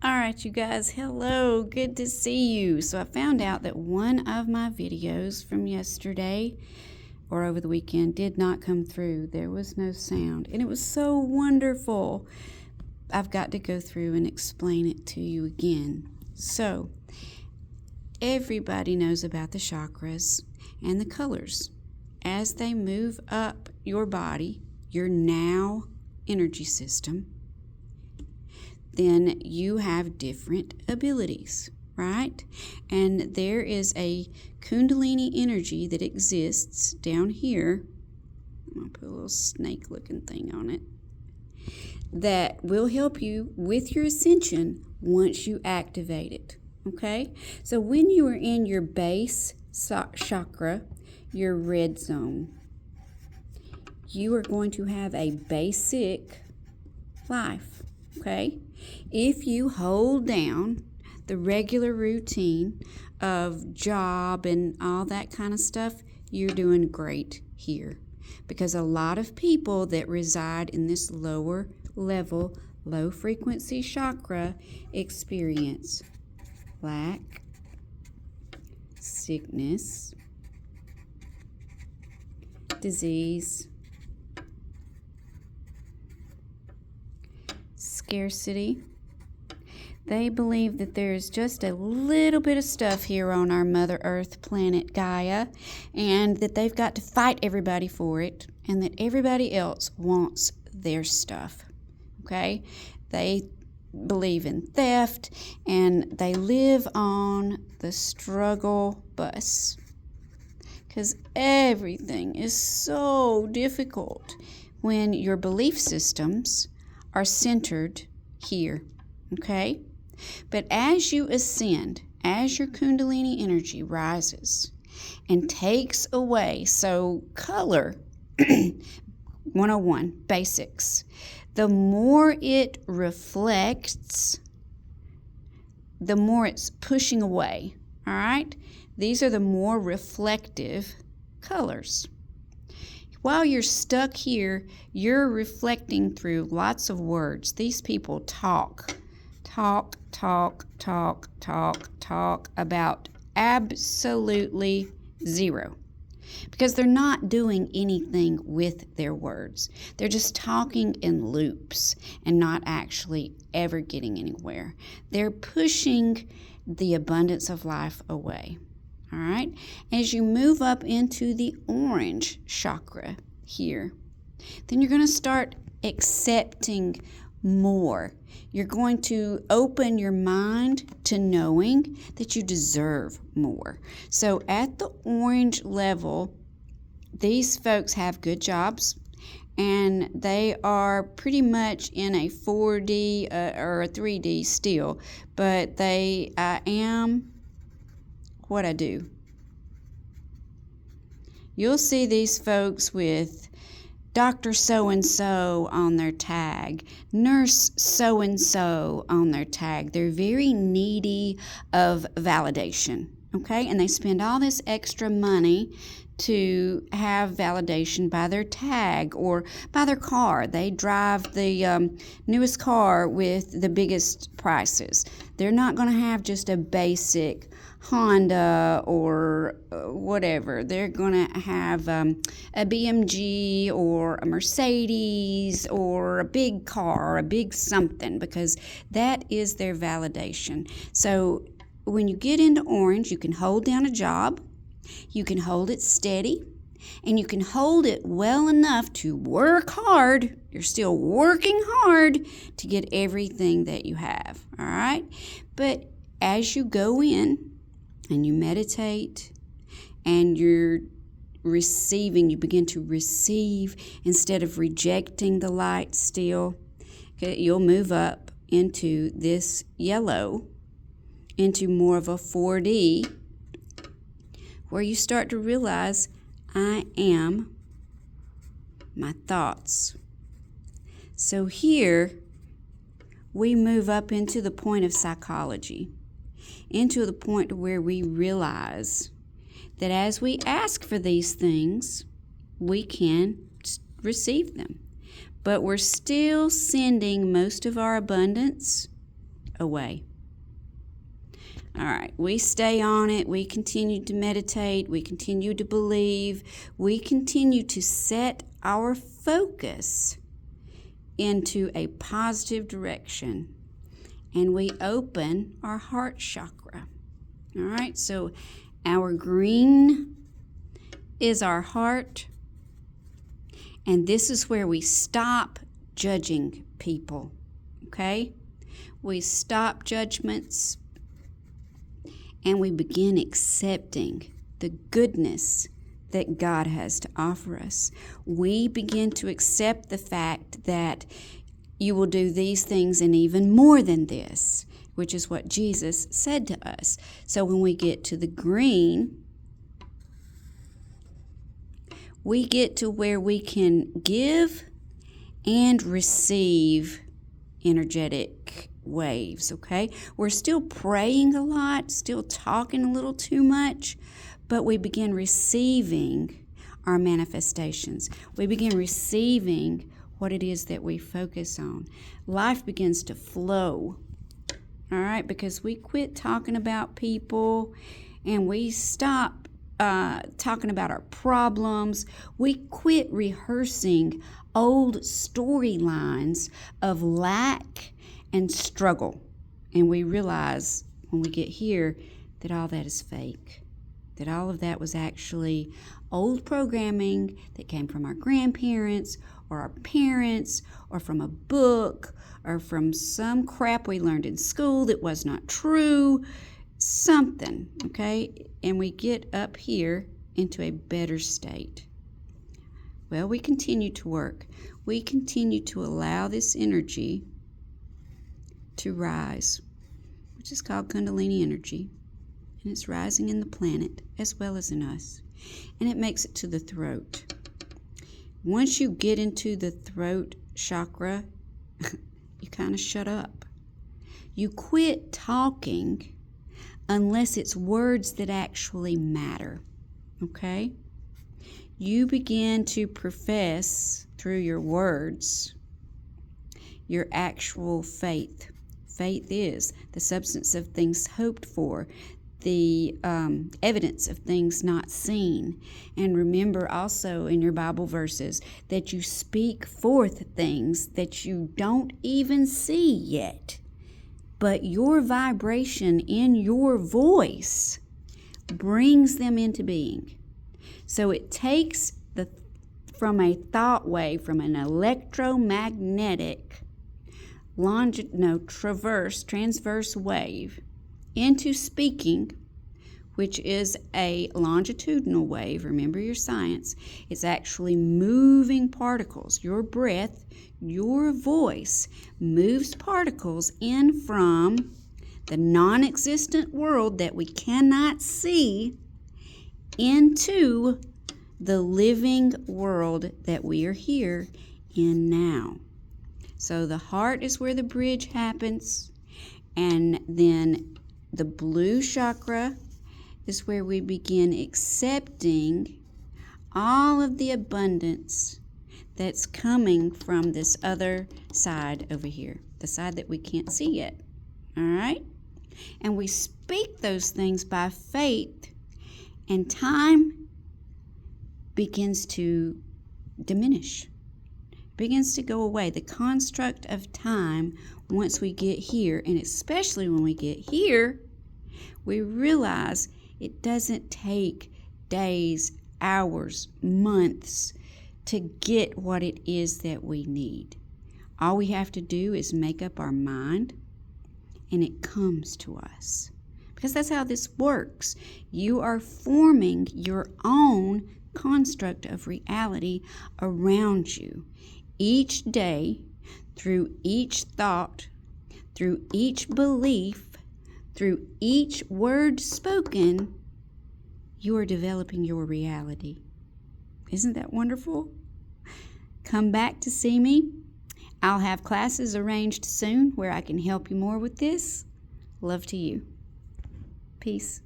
All right, you guys, hello, good to see you. So I found out that one of my videos from yesterday or over the weekend did not come through. There was no sound, and it was so wonderful. I've got to go through and explain it to you again. So everybody knows about the chakras and the colors. As they move up your body, your now energy system, then you have different abilities, right? And there is a Kundalini energy that exists down here. I'm going to put a little snake looking thing on it that will help you with your ascension once you activate it, okay? So when you are in your base chakra, your red zone, you are going to have a basic life, okay? If you hold down the regular routine of job and all that kind of stuff, you're doing great here. Because a lot of people that reside in this lower level, low frequency chakra experience lack, sickness, disease, scarcity. They believe that there's just a little bit of stuff here on our Mother Earth planet Gaia, and that they've got to fight everybody for it, and that everybody else wants their stuff. Okay? They believe in theft, and they live on the struggle bus because everything is so difficult when your belief systems are centered here, okay? But as you ascend, as your Kundalini energy rises and takes away, so color 101, basics, the more it reflects, the more it's pushing away, all right? These are the more reflective colors. While you're stuck here, you're reflecting through lots of words. These people talk about absolutely zero. Because they're not doing anything with their words. They're just talking in loops and not actually ever getting anywhere. They're pushing the abundance of life away. All right? As you move up into the orange chakra here, then you're going to start accepting more. You're going to open your mind to knowing that you deserve more. So at the orange level, these folks have good jobs, and they are pretty much in a 4D or a 3D still, but they am what I do. You'll see these folks with Dr. So-and-so on their tag, Nurse so-and-so on their tag. They're very needy of validation, okay? And they spend all this extra money to have validation by their tag or by their car. They drive the newest car with the biggest prices. They're not going to have just a basic Honda or whatever. They're going to have a BMG or a Mercedes or a big car or a big something, because that is their validation. So when you get into orange, you can hold down a job, you can hold it steady, and you can hold it well enough to work hard. You're still working hard to get everything that you have, all right? But as you go in and you meditate and you're receiving, you begin to receive instead of rejecting the light still, okay, you'll move up into this yellow, into more of a 4D, where you start to realize, I am my thoughts. So here we move up into the point of psychology, into the point where we realize that as we ask for these things, we can receive them. But we're still sending most of our abundance away. All right, we stay on it. We continue to meditate. We continue to believe. We continue to set our focus into a positive direction. And we open our heart chakra. All right, so our green is our heart. And this is where we stop judging people. Okay? We stop judgments. And we begin accepting the goodness that God has to offer us. We begin to accept the fact that you will do these things and even more than this, which is what Jesus said to us. So when we get to the green, we get to where we can give and receive energetic waves, okay? We're still praying a lot, still talking a little too much, but we begin receiving our manifestations. We begin receiving what it is that we focus on. Life begins to flow, all right? Because we quit talking about people and we stop talking about our problems. We quit rehearsing old storylines of lack and struggle. And we realize when we get here that all that is fake, that all of that was actually old programming that came from our grandparents or our parents or from a book or from some crap we learned in school that was not true, something, okay? And we get up here into a better state. Well, we continue to work. We continue to allow this energy to rise, which is called Kundalini energy, and it's rising in the planet as well as in us, and it makes it to the throat. Once you get into the throat chakra, you kind of shut up. You quit talking unless it's words that actually matter, okay? You begin to profess through your words your actual faith. Faith is the substance of things hoped for, the evidence of things not seen. And remember also in your Bible verses that you speak forth things that you don't even see yet. But your vibration in your voice brings them into being. So it takes from a thought wave, from an electromagnetic transverse wave into speaking, which is a longitudinal wave. Remember your science. It's actually moving particles. Your breath, your voice moves particles in from the non-existent world that we cannot see into the living world that we are here in now. So the heart is where the bridge happens, and then the blue chakra is where we begin accepting all of the abundance that's coming from this other side over here, the side that we can't see yet. All right? And we speak those things by faith, and time begins to diminish, begins to go away. The construct of time, once we get here, and especially when we get here, we realize it doesn't take days, hours, months to get what it is that we need. All we have to do is make up our mind, and it comes to us. Because that's how this works. You are forming your own construct of reality around you. Each day, through each thought, through each belief, through each word spoken, you are developing your reality. Isn't that wonderful? Come back to see me. I'll have classes arranged soon where I can help you more with this. Love to you. Peace.